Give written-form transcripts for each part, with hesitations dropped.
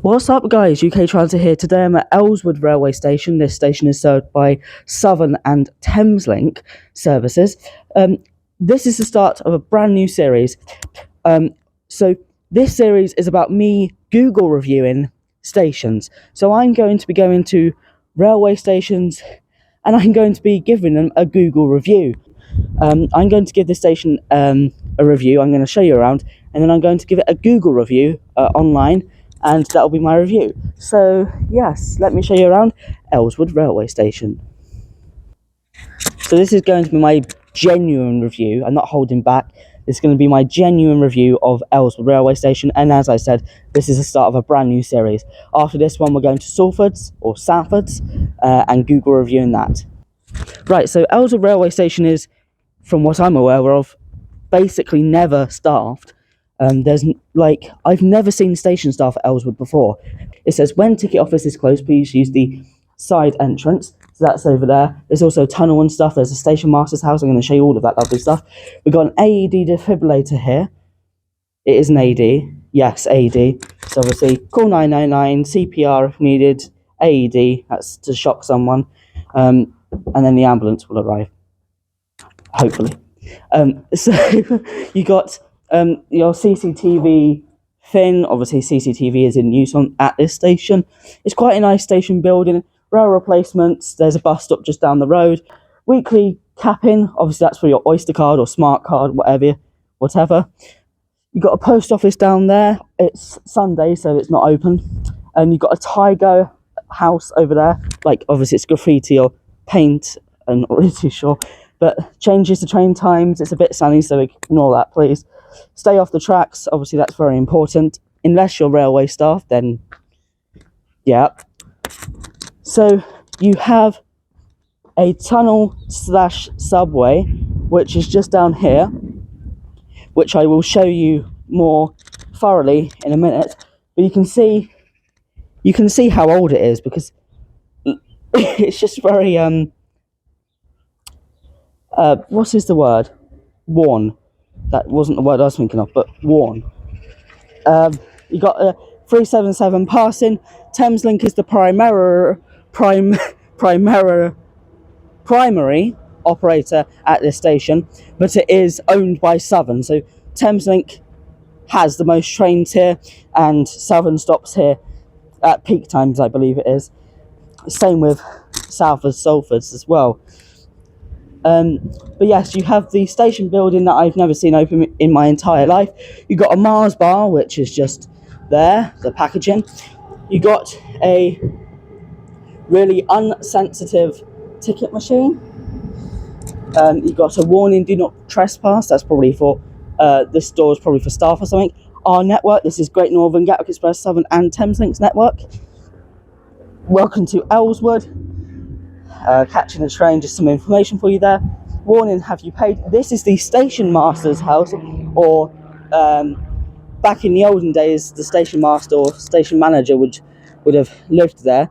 What's up guys, UK Transit here. Today I'm at Earlswood railway station. This station is served by Southern and Thameslink services. This is the start of a brand new series. So this series is about me Google reviewing stations. So I'm going to be going to railway stations and I'm going to be giving them a Google review. I'm going to give this station a review. I'm going to show you around and then I'm going to give it a Google review online. And that'll be my review. So yes, let me show you around Earlswood railway station. So this is going to be my genuine review. I'm not holding back. This is going to be my genuine review of Earlswood railway station. And as I said, this is the start of a brand new series. After this one, we're going to Salford's or Sanford's and Google reviewing that. Right, so Earlswood railway station is, from what I'm aware of, basically never staffed. I've never seen station staff at Earlswood before. It says when ticket office is closed, please use the side entrance. So that's over there. There's also a tunnel and stuff. There's a station master's house. I'm going to show you all of that lovely stuff. We've got an AED defibrillator here. It is an AED. Yes, AED. So obviously call 999, CPR if needed, AED. That's to shock someone. And then the ambulance will arrive. Hopefully. So you got your CCTV thing. Obviously CCTV is in use at this station. It's quite a nice station building. Rail replacements, there's a bus stop just down the road. Weekly capping, obviously that's for your Oyster card or smart card, whatever. You've got a post office down there. It's Sunday so it's not open. You've got a Tygo house over there. Like obviously it's graffiti or paint, I'm not really too sure, but changes the train times. It's a bit sunny so ignore that please. Stay off the tracks, obviously that's very important. Unless you're railway staff, then yeah. So you have a tunnel / subway, which is just down here, which I will show you more thoroughly in a minute. But you can see how old it is because it's just very what is the word? Worn. That wasn't the word I was thinking of, but worn. You got a 377 passing. Thameslink is the primary operator at this station, but it is owned by Southern. So Thameslink has the most trains here, and Southern stops here at peak times, I believe it is. Same with Salford's as well. But yes, you have the station building that I've never seen open in my entire life. You got a Mars bar, which is just there, the packaging. You got a really unsensitive ticket machine. You got a warning, do not trespass. That's probably for this door is probably for staff or something. Our network. This is Great Northern, Gatwick Express, Southern, and Thameslink's network. Welcome to Earlswood. Catching a train, just some information for you there. Warning, have you paid? This is the station master's house, or back in the olden days the station master or station manager would have lived there.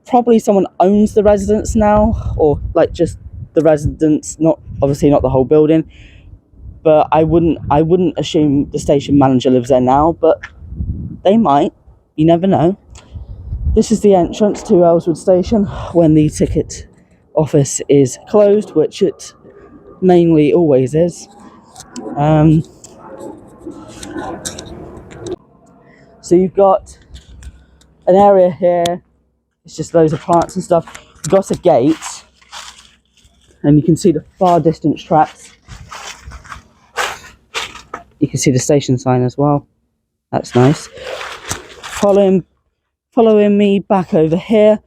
Probably someone owns the residence now, or like just the residence, not obviously not the whole building, but I wouldn't assume the station manager lives there now, but they might, you never know. This is the entrance to Earlswood station when the ticket office is closed, which it mainly always is. So you've got an area here, it's just loads of plants and stuff. You've got a gate, and you can see the far distance tracks. You can see the station sign as well. That's nice. Following me back over here,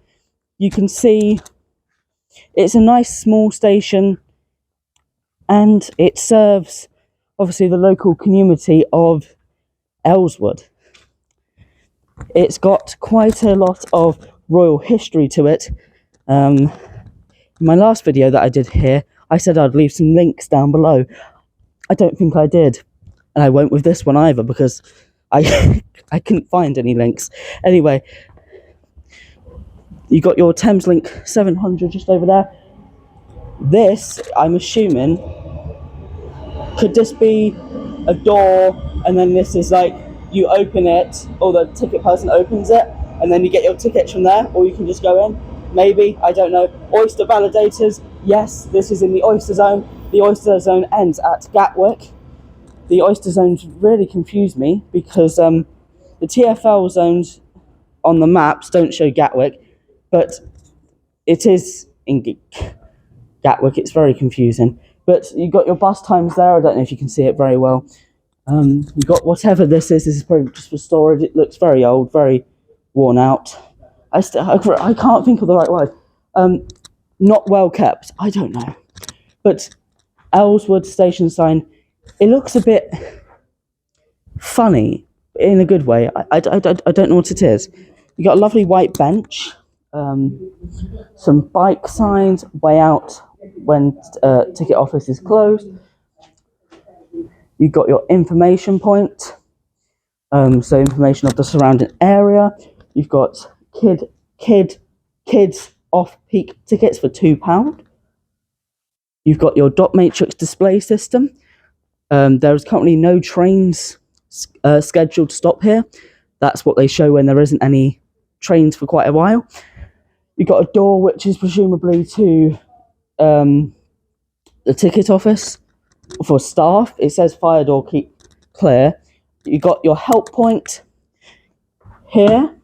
you can see it's a nice small station, and it serves obviously the local community of Earlswood. It's got quite a lot of royal history to it. In my last video that I did here, I said I'd leave some links down below. I don't think I did, and I won't with this one either because I couldn't find any links. Anyway, you got your Thameslink 700 just over there. This, I'm assuming, could this be a door, and then this is like you open it, or the ticket person opens it, and then you get your tickets from there, or you can just go in. Maybe, I don't know. Oyster validators, yes, this is in the Oyster Zone. The Oyster Zone ends at Gatwick. The Oyster Zones really confuse me because the TfL zones on the maps don't show Gatwick, but it is in Gatwick. It's very confusing. But you got your bus times there. I don't know if you can see it very well. You got whatever this is. This is probably just for storage. It looks very old, very worn out. I can't think of the right word. Not well kept. I don't know. But Earlswood station sign. It looks a bit funny in a good way. I don't know what it is. You got a lovely white bench. Some bike signs. Way out when ticket office is closed. You've got your information point, so information of the surrounding area. You've got kids off-peak tickets for £2. You've got your dot matrix display system. There is currently no trains scheduled to stop here. That's what they show when there isn't any trains for quite a while. You've got a door which is presumably to the ticket office for staff. It says fire door keep clear. You got your help point here.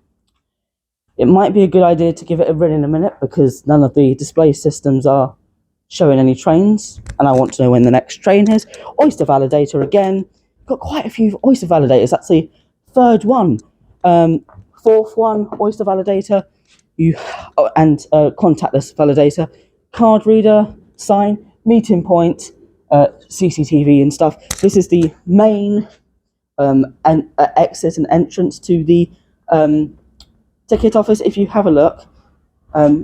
It might be a good idea to give it a ring in a minute because none of the display systems are showing any trains, and I want to know when the next train is. Oyster validator again. Got quite a few Oyster validators. That's the third one. Fourth one, Oyster validator. And contactless validator. Card reader, sign, meeting point, CCTV and stuff. This is the main exit and entrance to the ticket office. If you have a look,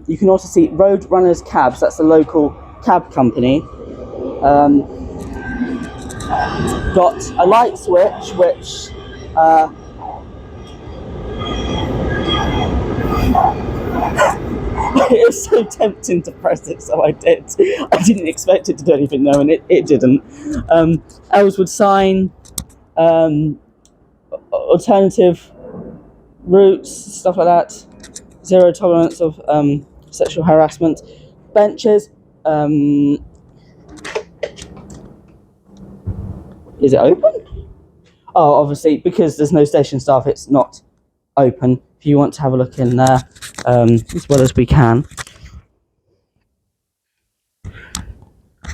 you can also see Road Runners Cabs. That's the local cab company. Got a light switch which it was so tempting to press it, so I did. I didn't expect it to do anything though, and it didn't. Earlswood sign, alternative routes, stuff like that. Zero tolerance of sexual harassment. Benches. Is it open? Oh, obviously, because there's no station staff, it's not open. If you want to have a look in there, as well as we can.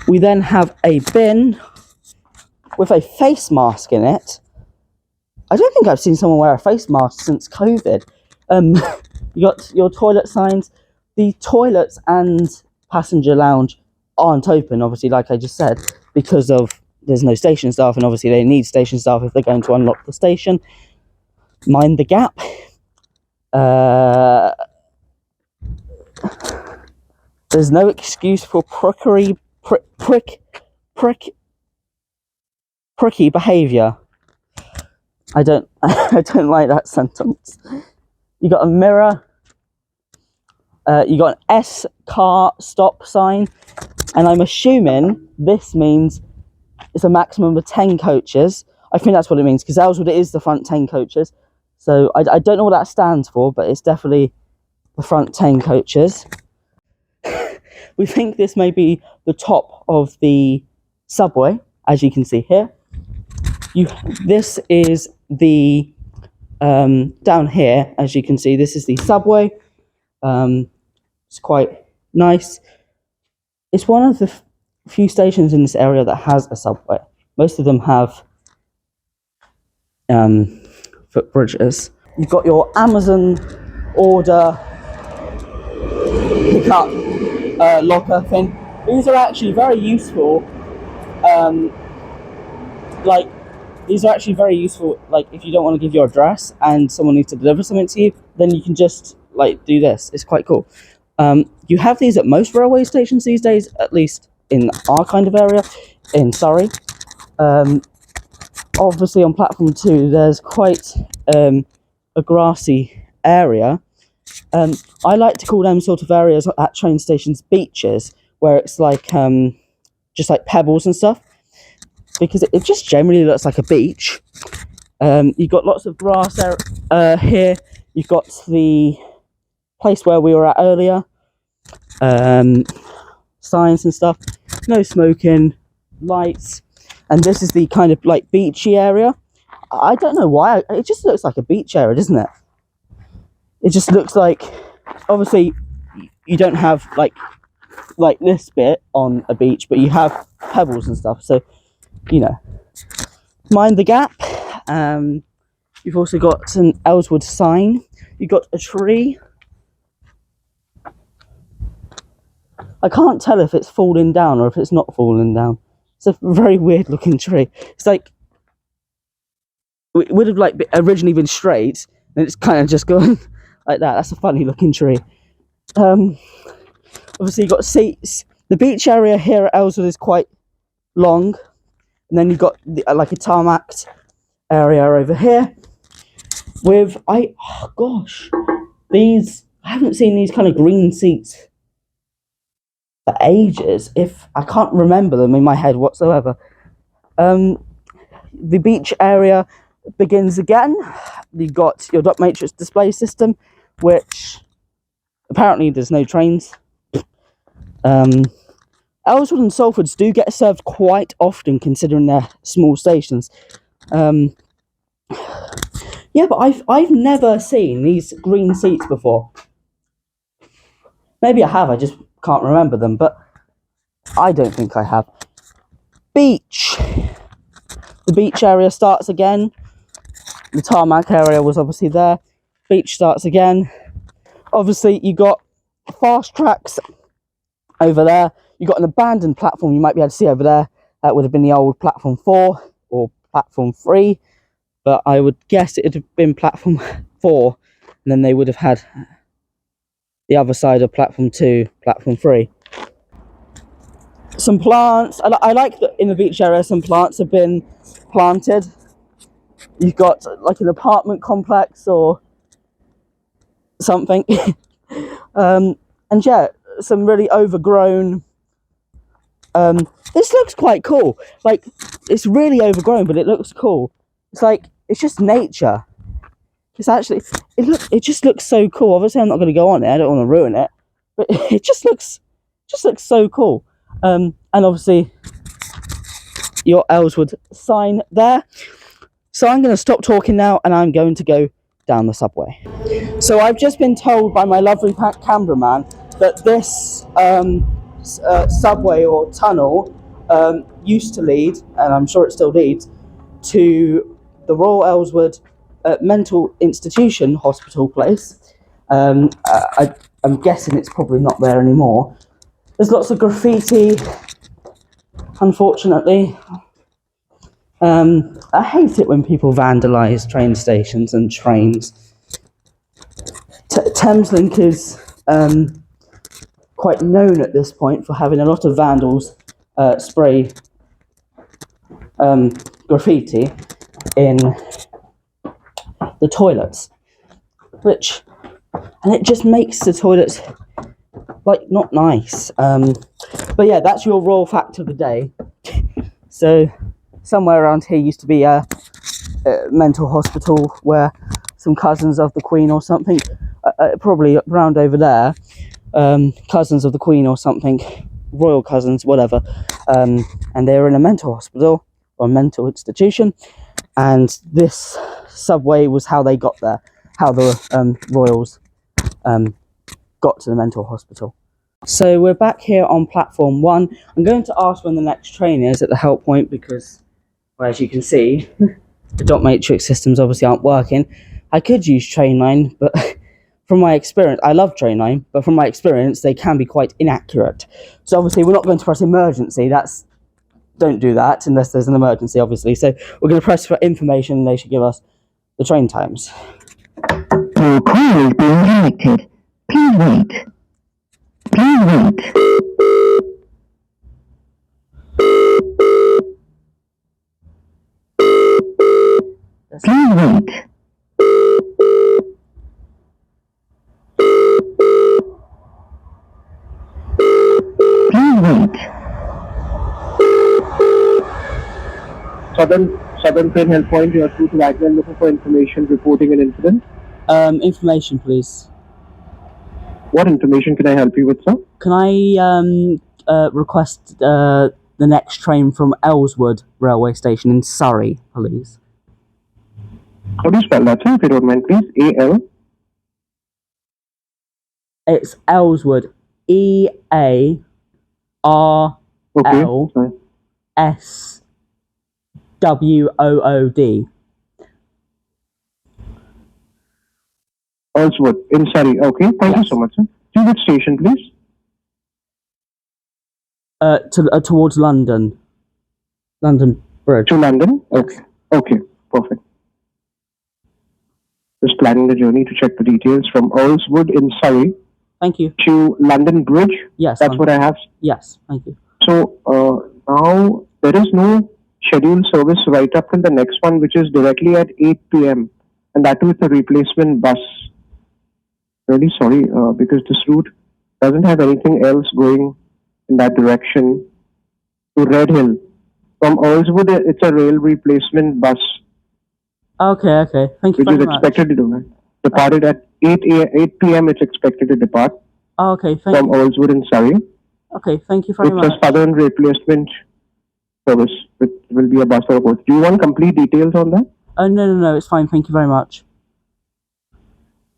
We then have a bin with a face mask in it. I don't think I've seen someone wear a face mask since COVID. You got your toilet signs. The toilets and passenger lounge aren't open, obviously, like I just said, because of there's no station staff, and obviously they need station staff if they're going to unlock the station. Mind the gap. There's no excuse for pricky behaviour. I don't like that sentence. You got a mirror. You got an S car stop sign, and I'm assuming this means it's a maximum of 10 coaches. I think that's what it means, because Earlswood is the front 10 coaches. So I don't know what that stands for, but it's definitely the front 10 coaches. We think this may be the top of the subway, as you can see here. This is the, down here, as you can see, this is the subway. It's quite nice. It's one of the few stations in this area that has a subway. Most of them have footbridges. You've got your Amazon order pickup locker thing. These are actually very useful. These are actually very useful. Like, if you don't want to give your address and someone needs to deliver something to you, then you can just do this. It's quite cool. You have these at most railway stations these days, at least in our kind of area, in Surrey. Obviously on platform 2 there's quite a grassy area. I like to call them sort of areas at train stations beaches, where it's just like pebbles and stuff, because it just generally looks like a beach. You've got lots of grass here. You've got the place where we were at earlier. Signs and stuff. No smoking, lights. And this is the kind of like beachy area. I don't know why. It just looks like a beach area, doesn't it? It just looks like, obviously, you don't have like this bit on a beach, but you have pebbles and stuff. So, you know, mind the gap. You've also got an Earlswood sign. You've got a tree. I can't tell if it's falling down or if it's not falling down. It's a very weird looking tree. It's like, it would have like originally been straight, and it's kind of just gone like that. That's a funny looking tree. Obviously you've got seats. The beach area here at Earlswood is quite long, and then you've got like a tarmac area over here with these, I haven't seen these kind of green seats for ages. If I can't remember them in my head whatsoever. The beach area begins again. You've got your dot matrix display system, which apparently there's no trains. Earlswood and Salfords do get served quite often considering they're small stations. Yeah, but I've never seen these green seats before. Maybe I have, I just can't remember them, but I don't think I have. Beach. The beach area starts again. The tarmac area was obviously there. Beach starts again. Obviously, you got fast tracks over there. You got an abandoned platform you might be able to see over there. That would have been the old platform 4 or platform 3. But I would guess it would have been platform 4. And then they would have had the other side of platform 2, platform 3. Some plants. I like that in the beach area some plants have been planted. You've got like an apartment complex or something. And yeah, some really overgrown. This looks quite cool. Like, it's really overgrown, but it looks cool. It's like, it's just nature. It's actually, it just looks so cool. Obviously I'm not going to go on it, I don't want to ruin it, but it just looks so cool. And obviously your Earlswood sign there. So I'm going to stop talking now and I'm going to go down the subway. So I've just been told by my lovely cameraman that this subway or tunnel used to lead, and I'm sure it still leads, to the Royal Earlswood Mental Institution Hospital place. I'm guessing it's probably not there anymore. There's lots of graffiti, unfortunately. I hate it when people vandalise train stations and trains. Thameslink is quite known at this point for having a lot of vandals spray graffiti in the toilets, and it just makes the toilets like not nice. But yeah, that's your raw fact of the day. So somewhere around here used to be a mental hospital where some cousins of the Queen or something, probably around over there, cousins of the Queen or something, royal cousins, whatever, and they were in a mental hospital or a mental institution, and this subway was how they got there, how the royals got to the mental hospital. So we're back here on platform 1. I'm going to ask when the next train is at the help point because, well, as you can see, the dot matrix systems obviously aren't working. I could use Trainline, but from my experience, I love Trainline, but from my experience, they can be quite inaccurate. So obviously we're not going to press emergency. Don't do that unless there's an emergency, obviously. So we're going to press for information and they should give us the train times. Your call is being connected. Please wait. Please wait. Please wait. Please wait. Southern Train Help Point, you are through to Wagner looking for information reporting an incident. Information, please. What information can I help you with, sir? Can I request the next train from Earlswood railway station in Surrey, please? How do you spell that, sir, if you don't mind, please? A-L? It's Earlswood. E-A-R-L-S-W-O-O-D. Earlswood, in Surrey. Okay, thank you so much, sir. To which station, please? Towards London. London Bridge. To London? Yes. Okay. Okay, perfect. Just planning the journey to check the details from Earlswood in Surrey Thank you. to London Bridge. Yes. That's what I have. Yes, thank you. So now there is no scheduled service right up till the next one, which is directly at 8 p.m. and that too with a replacement bus. Really sorry, because this route doesn't have anything else going in that direction to Red Hill. From Earlswood, it's a rail replacement bus, Okay. Thank you which is very much. expected to departed at 8 p.m. It's expected to depart Okay, thank from you. Earlswood in Surrey. Okay, thank you very It's much. a southern replacement service, which will be a bus or a coach. Do you want complete details on that? No, it's fine. Thank you very much.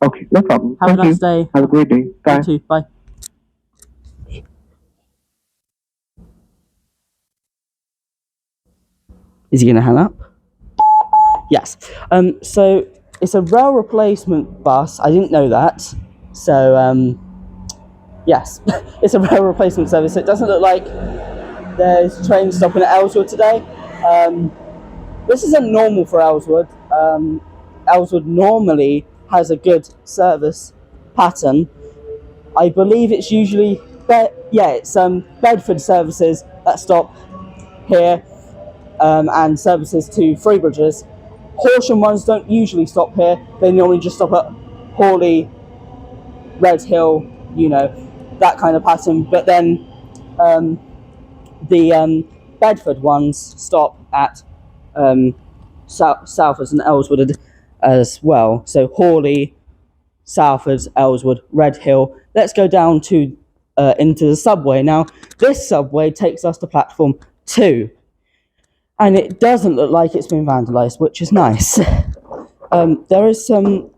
Okay, no problem. Have a Thank nice you. day. Have a great day. Bye. You too. Bye. Is he going to hang up? Yes. So it's a rail replacement bus. I didn't know that. So yes, it's a rail replacement service. It doesn't look like there's trains stopping at Earlswood today. This isn't normal for Earlswood. Earlswood normally has a good service pattern. I believe it's usually it's Bedford services that stop here, and services to Freebridges. Horsham ones don't usually stop here. They normally just stop at Hawley, Red Hill, that kind of pattern. But then the Bedford ones stop at Salford and Earlswood as well. So Hawley, Salford, Earlswood, Red Hill. Let's go down to into the subway. Now, this subway takes us to platform 2. And it doesn't look like it's been vandalised, which is nice. There is some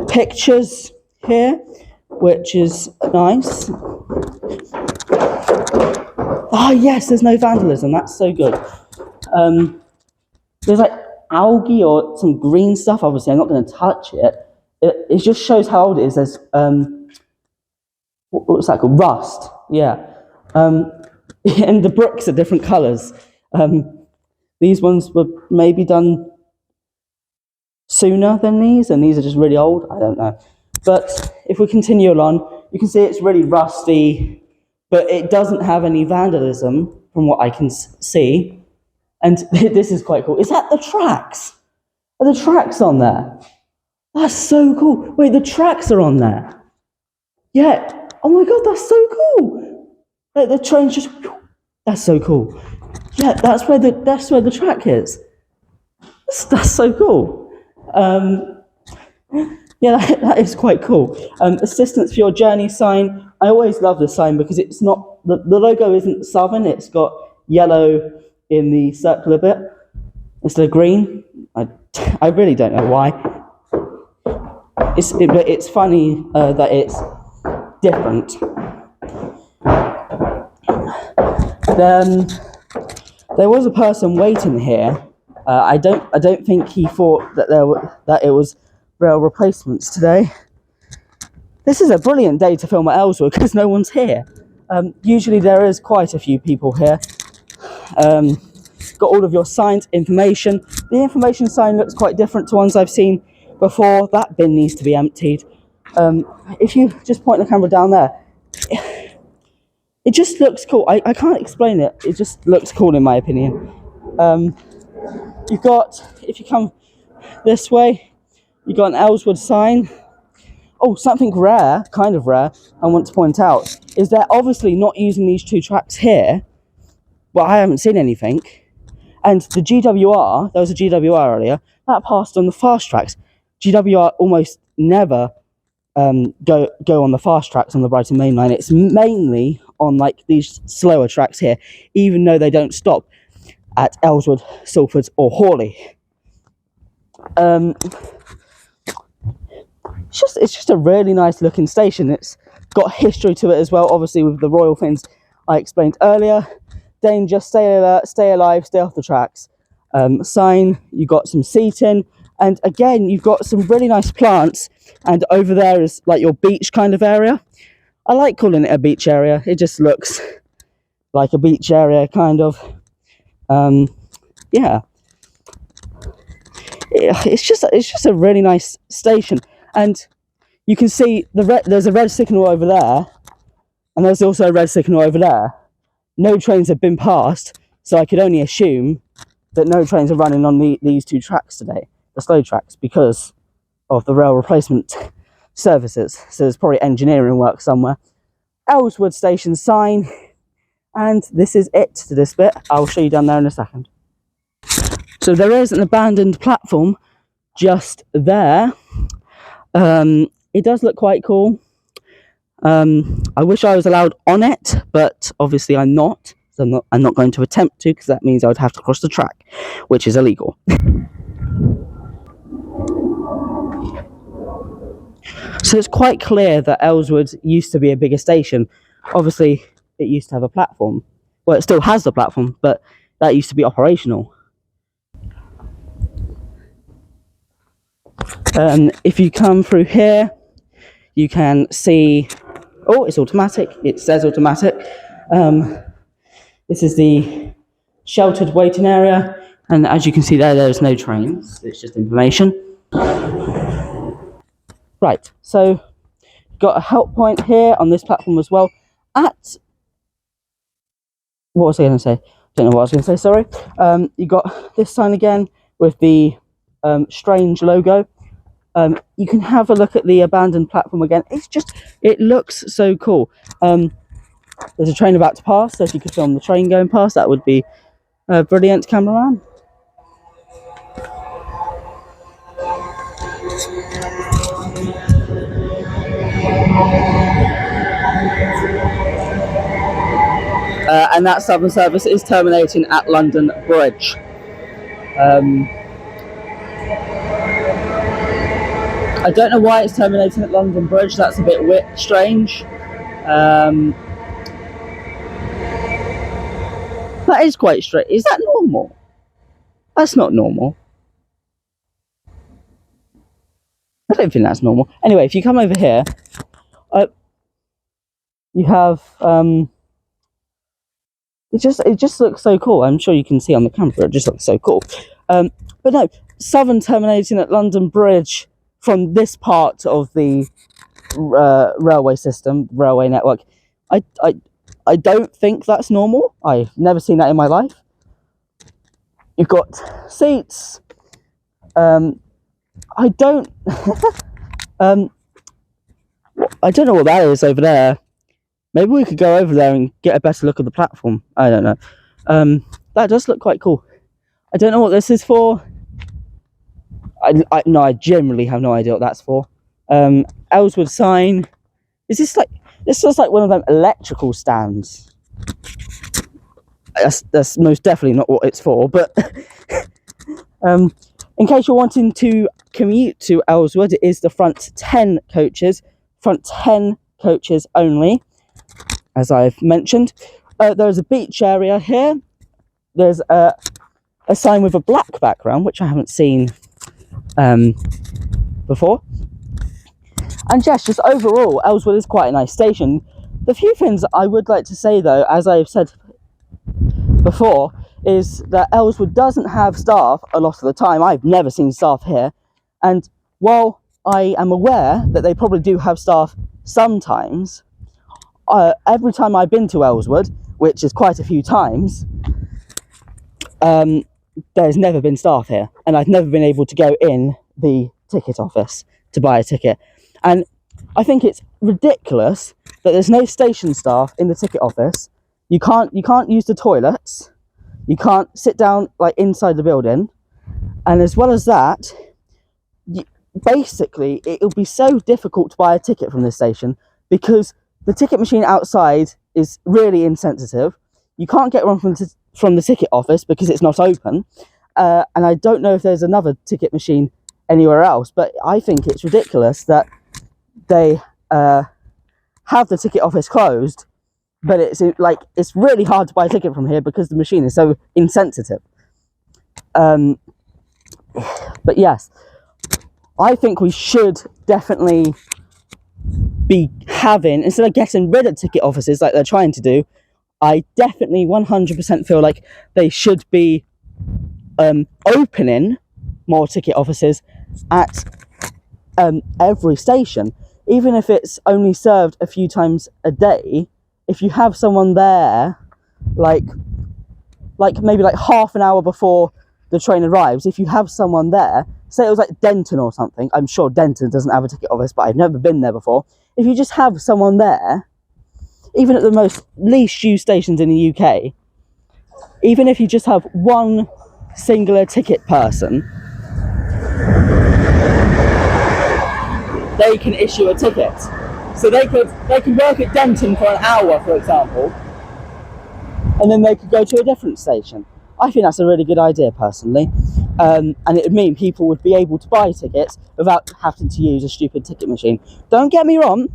pictures here, which is nice. Oh yes, there's no vandalism. That's so good. There's like algae or some green stuff. Obviously, I'm not going to touch it. It just shows how old it is. There's what's that called? Rust. Yeah. And the bricks are different colours. These ones were maybe done sooner than these, and these are just really old. I don't know. But if we continue on, you can see it's really rusty, but it doesn't have any vandalism from what I can see. And this is quite cool. Is that the tracks? Are the tracks on there? That's so cool. Wait, the tracks are on there. Yeah. Oh my god, that's so cool. Like the train's just. That's so cool. Yeah, that's where the track is. That's so cool. Yeah, that is quite cool. Assistance for your journey sign. I always love this sign because it's not the logo isn't Southern. It's got yellow in the circular bit instead of green. I really don't know why. But it's funny that it's different. Then there was a person waiting here. I don't think he thought that it was rail replacements today. This is a brilliant day to film at Earlswood because no one's here. Usually there is quite a few people here. Got all of your signed information. The information sign looks quite different to ones I've seen before. That bin needs to be emptied. If you just point the camera down there, it just looks cool. I can't explain it. It just looks cool in my opinion. You've got, if you come this way, you've got an Earlswood sign. Oh, something rare, kind of rare, I want to point out, is they're obviously not using these 2 tracks here. Well, I haven't seen anything. And the GWR, there was a GWR earlier, that passed on the fast tracks. GWR almost never go on the fast tracks on the Brighton Main Line. It's mainly on like these slower tracks here, even though they don't stop at Earlswood, Salford or Hawley. It's just a really nice looking station. It's got history to it as well, obviously with the royal things I explained earlier. Danger, stay alert, stay alive, stay off the tracks. Sign, you got some seating, and again you've got some really nice plants, and over there is like your beach kind of area. I like calling it a beach area, it just looks like a beach area kind of. Yeah, it's just a really nice station, and you can see there's a red signal over there, and there's also a red signal over there. No trains have been passed, so I could only assume that no trains are running on these two tracks today, the slow tracks, because of the rail replacement services. So there's probably engineering work somewhere. Earlswood station sign, and this is it to this bit. I'll show you down there in a second. So there is an abandoned platform just there. It does look quite cool. I wish I was allowed on it, but obviously I'm not. So I'm not going to attempt to, because that means I would have to cross the track, which is illegal. So it's quite clear that Earlswood used to be a bigger station. Obviously, it used to have a platform. Well, it still has the platform, but that used to be operational. If you come through here, you can see, oh, it's automatic. It says automatic. This is the sheltered waiting area, and as you can see there's no trains. It's just information. Right, so you've got a help point here on this platform as well. What was I going to say? Don't know what I was going to say, sorry. You got this sign again with the strange logo. You can have a look at the abandoned platform again. It looks so cool. There's a train about to pass, so if you could film the train going past, that would be brilliant, cameraman. And that Southern service is terminating at London Bridge. I don't know why it's terminating at London Bridge. That's a bit strange. That is quite strange. Is that normal? That's not normal. I don't think that's normal. Anyway, if you come over here, you have it just looks so cool. I'm sure you can see on the camera, it just looks so cool. But no, Southern terminating at London Bridge from this part of the railway system, railway network. I don't think that's normal. I've never seen that in my life. You've got seats. I don't I don't know what that is over there. Maybe we could go over there and get a better look at the platform. I don't know. That does look quite cool. I don't know what this is for. I generally have no idea what that's for. Earlswood sign. Is this like, this looks like one of them electrical stands. That's most definitely not what it's for, but in case you're wanting to commute to Earlswood, it is the front 10 coaches only, as I've mentioned. There's a beach area here. There's a sign with a black background, which I haven't seen before. And yes, just overall, Earlswood is quite a nice station. The few things I would like to say, though, as I've said before, is that Earlswood doesn't have staff a lot of the time. I've never seen staff here. And while I am aware that they probably do have staff sometimes, every time I've been to Earlswood, which is quite a few times, there's never been staff here. And I've never been able to go in the ticket office to buy a ticket. And I think it's ridiculous that there's no station staff in the ticket office. You can't use the toilets. You can't sit down like inside the building, and as well as that, basically it'll be so difficult to buy a ticket from this station because the ticket machine outside is really insensitive. You can't get one from the ticket office because it's not open, and I don't know if there's another ticket machine anywhere else, but I think it's ridiculous that they have the ticket office closed, but it's really hard to buy a ticket from here because the machine is so insensitive. But yes, I think we should definitely be having, instead of getting rid of ticket offices like they're trying to do, I definitely 100% feel like they should be opening more ticket offices at every station, even if it's only served a few times a day. If you have someone there, like maybe like half an hour before the train arrives, if you have someone there, say it was like Denton or something, I'm sure Denton doesn't have a ticket office, but I've never been there before. If you just have someone there, even at the most least used stations in the UK, even if you just have one singular ticket person, they can issue a ticket. So they can work at Denton for an hour, for example, and then they could go to a different station. I think that's a really good idea, personally, and it would mean people would be able to buy tickets without having to use a stupid ticket machine. Don't get me wrong,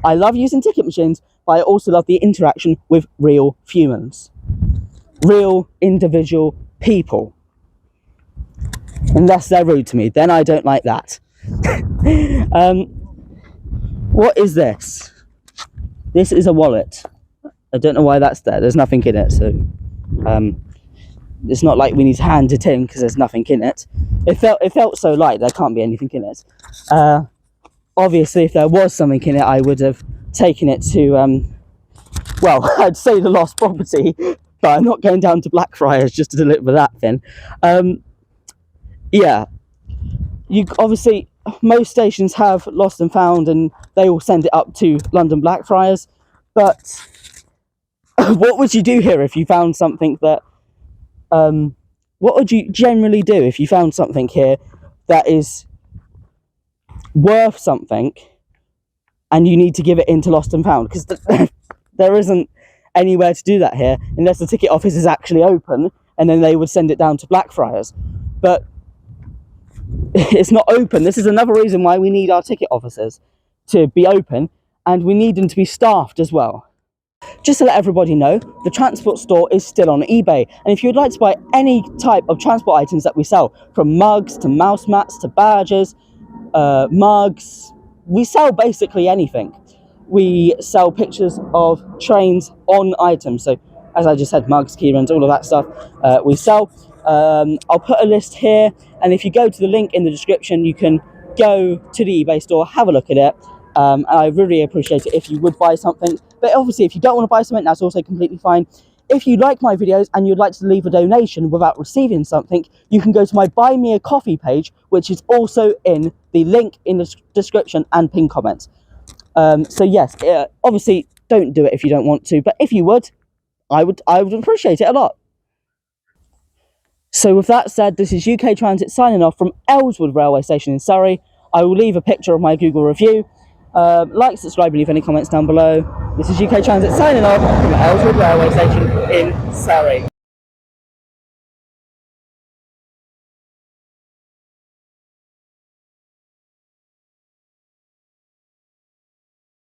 I love using ticket machines, but I also love the interaction with real humans, real individual people. Unless they're rude to me, then I don't like that. What is this? This is a wallet. I don't know why that's there. There's nothing in it, so it's not like we need to hand it in because there's nothing in it. It felt so light. There can't be anything in it. Obviously, if there was something in it, I would have taken it to well, I'd say the lost property, but I'm not going down to Blackfriars just to deliver that thing. Yeah, you obviously, most stations have lost and found, and they will send it up to London Blackfriars. But what would you do here if you found something that? What would you generally do if you found something here that is worth something, and you need to give it into lost and found? Because there isn't anywhere to do that here unless the ticket office is actually open, and then they would send it down to Blackfriars. But it's not open. This is another reason why we need our ticket offices to be open, and we need them to be staffed as well. Just to let everybody know, the transport store is still on eBay, and if you'd like to buy any type of transport items that we sell, from mugs to mouse mats to badges, mugs, we sell basically anything. We sell pictures of trains on items, so as I just said, mugs, keyrings, all of that stuff we sell. I'll put a list here, and if you go to the link in the description, you can go to the eBay store, have a look at it. And I really appreciate it if you would buy something. But obviously, if you don't want to buy something, that's also completely fine. If you like my videos and you'd like to leave a donation without receiving something, you can go to my Buy Me a Coffee page, which is also in the link in the description and pinned comments. So yes, obviously, don't do it if you don't want to. But if you would, I would appreciate it a lot. So with that said, this is UK Transit signing off from Earlswood Railway Station in Surrey. I will leave a picture of my Google review. Like, subscribe, and leave any comments down below. This is UK Transit signing off from Earlswood Railway Station in Surrey.